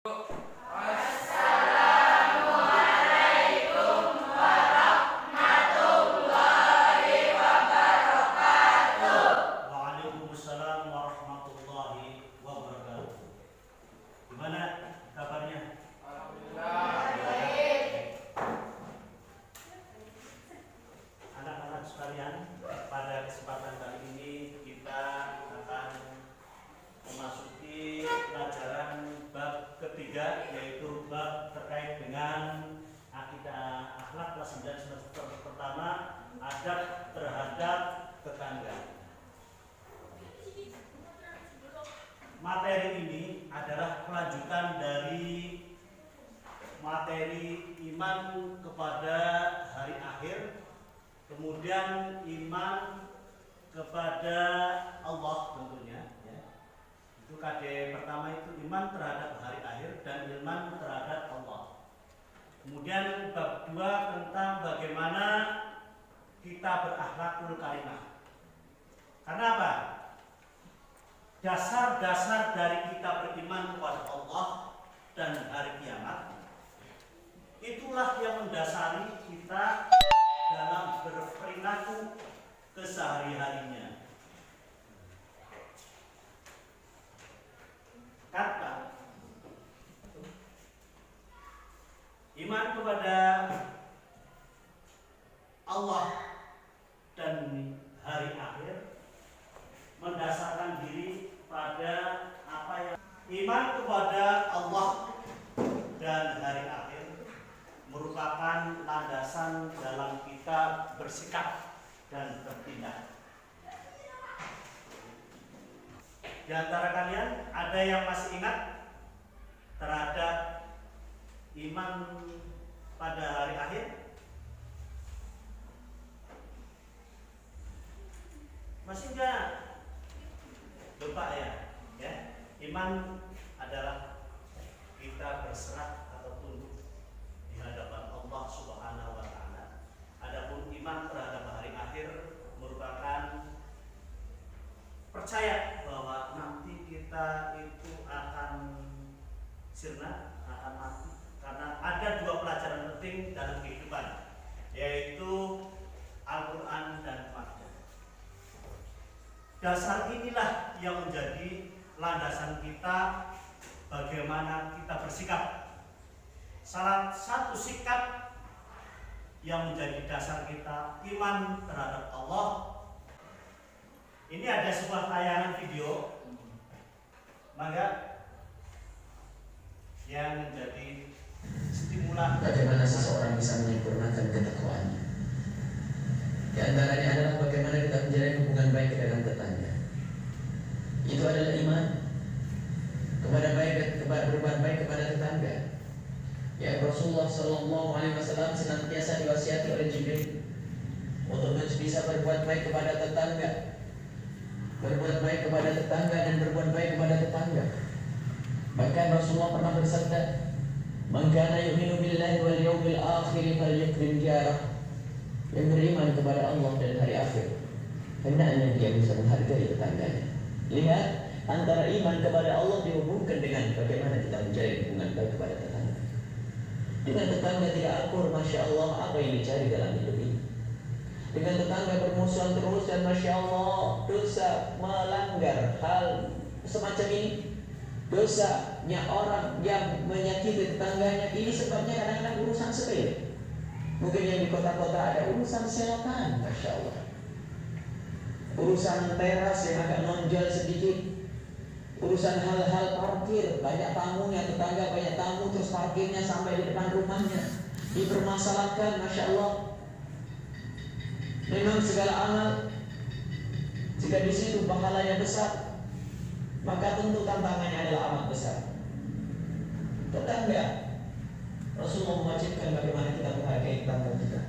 Waalaikumsalam warahmatullahi wabarakatuh. Gimana kabarnya? Anak-anak sekalian, pada kesempatan kali ini kita akan memasuki pelajaran bab ketiga, yaitu bab terkait dengan akidah akhlak kelas 9 semester pertama, adab terhadap tetangga. Materi ini adalah kelanjutan dari materi iman kepada hari akhir, kemudian iman kepada Allah tentunya, ya. Itu KD pertama itu iman terhadap hari akhir dan iman terhadap Allah. Kemudian bab 2 tentang bagaimana kita berakhlakul karimah. Karena apa? Dasar-dasar dari kita beriman kepada Allah dan hari kiamat, itulah yang mendasari kita dalam berperilaku kesehari-harinya. Kata iman kepada Allah dan hari akhir mendasarkan diri pada apa yang iman kepada Allah dan hari akhir merupakan landasan dalam kita bersikap dan bertindak. Di antara kalian ada yang masih ingat terhadap iman pada hari akhir? Masih enggak? Lupa ya? Iman adalah kita berserah atau tunduk di hadapan Allah Subhanahu wa taala. Adapun iman terhadap hari akhir merupakan percaya bahwa nanti kita itu akan sirna, akan mati, karena ada 2 pelajaran penting dalam kehidupan, yaitu Al-Quran dan Al-Quran. Dasar inilah yang menjadi landasan kita bagaimana kita bersikap. Salah satu sikap yang menjadi dasar kita iman terhadap Allah. Ini ada sebuah tayangan video, maka yang menjadi stimulan bagaimana seseorang bisa menyempurnakan ketakwaannya. Di antaranya adalah bagaimana kita menjalin hubungan baik dengan tetangga. Itu adalah iman kepada berbuat baik kepada tetangga. Ya, Rasulullah SAW senantiasa diwasiati oleh Jibril untuk bisa berbuat baik kepada tetangga, berbuat baik kepada tetangga dan berbuat baik kepada tetangga. Bahkan Rasulullah pernah bersabda, "Man kana yu'minu billahi wal yawmil akhir falyukrim jarah." Yang beriman kepada Allah dan hari akhir, hendaknya dia bisa menghargai tetangganya. Lihat, antara iman kepada Allah dihubungkan dengan bagaimana kita menjalin hubungan baik kepada tetangga. Dengan tetangga tidak akur, Masya Allah, apa yang dicari dalam hidup ini? Dengan tetangga bermusuhan terus dan Masya Allah, dosa melanggar hal semacam ini, dosanya orang yang menyakiti tetangganya, ini sebabnya kadang-kadang urusan sepele. Mungkin yang di kota-kota ada urusan selokan, Masya Allah, urusan teras yang agak nonjol sedikit, urusan hal-hal parkir, banyak tamunya, tetangga banyak tamu, terus parkirnya sampai di depan rumahnya, dipermasalahkan, Masya Allah. Memang segala amal, jika di situ pahalanya besar, maka tentu tantangannya adalah amat besar. Tetangga, Rasulullah mewajibkan bagaimana kita menghargai tetangga kita.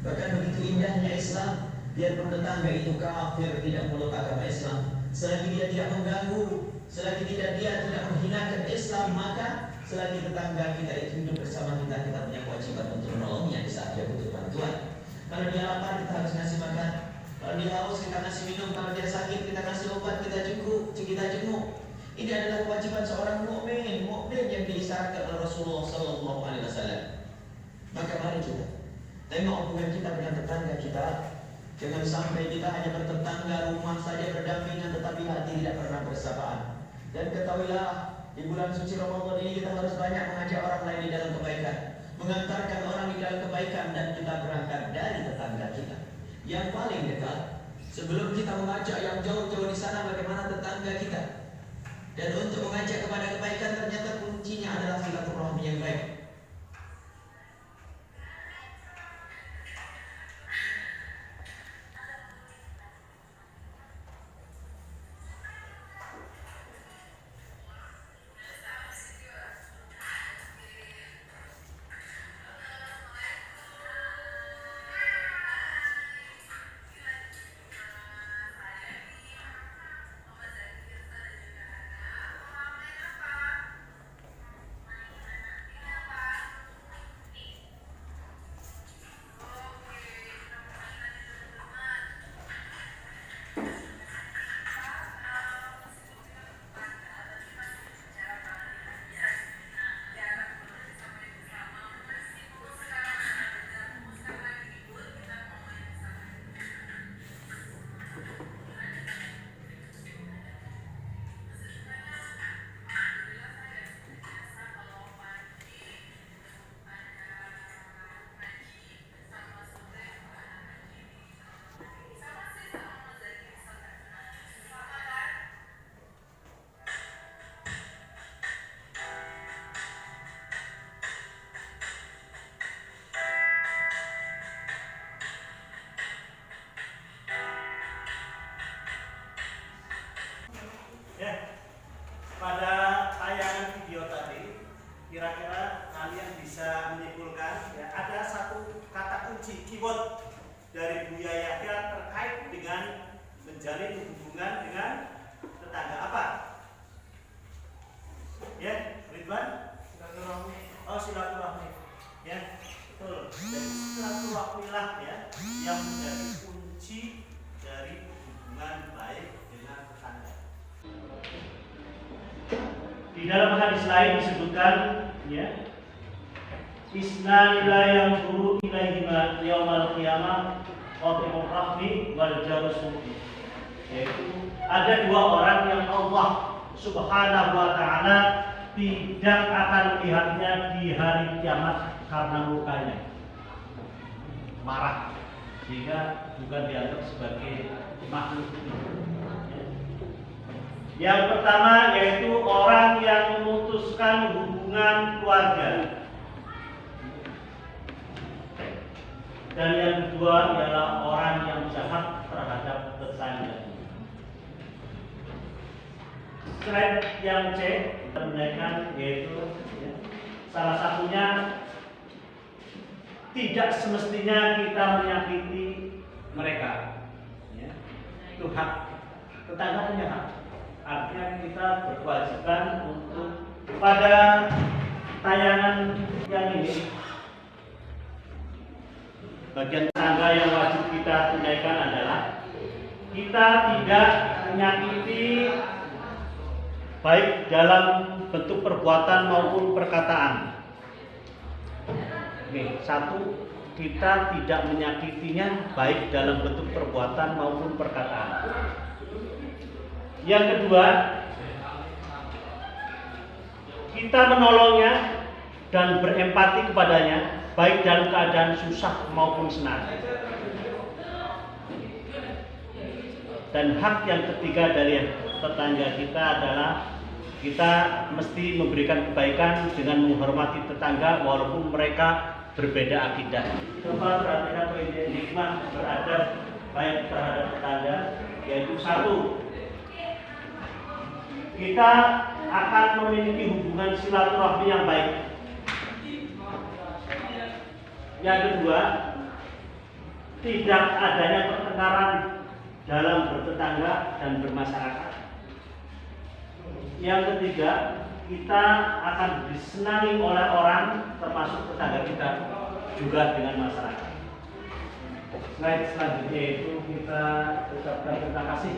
Bahkan begitu indahnya Islam, biarpun tetangga itu kafir, tidak meluk agama Islam, selagi dia tidak mengganggu, selagi dia tidak menghinakan Islam, maka selagi tetangga kita itu hidup bersama kita, kita punya kewajiban untuk menolongnya di saat dia butuh bantuan. Kalau dia lapar, kita harus ngasih makan. Kalau dia haus, kita kasih minum. Kalau dia sakit, kita kasih obat, kita jenguk. Ini adalah kewajiban seorang mukmin yang diisyaratkan oleh Rasulullah Sallallahu Alaihi Wasallam. Maka mari kita tengok hubungan kita dengan tetangga kita. Jangan sampai kita hanya bertetangga rumah saja berdampingan, tetapi hati tidak pernah bersapaan. Dan ketahuilah, di bulan suci Ramadan ini kita harus banyak mengajak orang lain di dalam kebaikan, mengantarkan orang di dalam kebaikan, dan kita berangkat dari tetangga kita yang paling dekat. Sebelum kita mengajak yang jauh-jauh di sana, bagaimana tetangga kita? Dan untuk mengajak kepada kebaikan, ternyata kuncinya adalah silaturahmi yang baik. Pada tayangan video tadi, kira-kira kalian bisa menyimpulkan ya, ada satu kata kunci keyword dari Buya Yahya terkait dengan menjalin hubungan dengan tetangga. Apa? Ya, Ridwan? Silaturahmi. Oh, silaturahmi. Ya, betul. Jadi silaturahmi lah ya yang menjadi kunci dari hubungan baik dengan tetangga. Di dalam hadis lain disebutkan ya, isnani la yanzuru ilaihima yaumal qiyamah qatimur rahmi wal jarus mu'min. Yaitu ada dua orang yang Allah Subhanahu wa taala tidak akan melihatnya di hari kiamat karena mukanya marah, sehingga bukan dianggap sebagai makhluk. Yang pertama yaitu orang yang memutuskan hubungan keluarga. Dan yang kedua adalah orang yang jahat terhadap tetangga. Slide yang C menunjukkan yaitu ya, salah satunya tidak semestinya kita menyakiti mereka. Ya. Itu hak, tetangga punya hak. Artinya kita berkewajiban untuk pada tayangan yang ini, bagian tetangga yang wajib kita tunaikan adalah kita tidak menyakiti baik dalam bentuk perbuatan maupun perkataan. Oke, satu, kita tidak menyakitinya baik dalam bentuk perbuatan maupun perkataan. Yang kedua, kita menolongnya dan berempati kepadanya baik dalam keadaan susah maupun senang. Dan hak yang ketiga dari tetangga kita adalah kita mesti memberikan kebaikan dengan menghormati tetangga walaupun mereka berbeda akidah. Coba perhatikan poin hikmah beradab baik terhadap tetangga, yaitu satu, kita akan memiliki hubungan silaturahmi yang baik. Yang kedua, tidak adanya pertengkaran dalam bertetangga dan bermasyarakat. Yang ketiga, kita akan disenangi oleh orang termasuk tetangga kita juga dengan masyarakat. Slide selanjutnya itu kita ucapkan terima kasih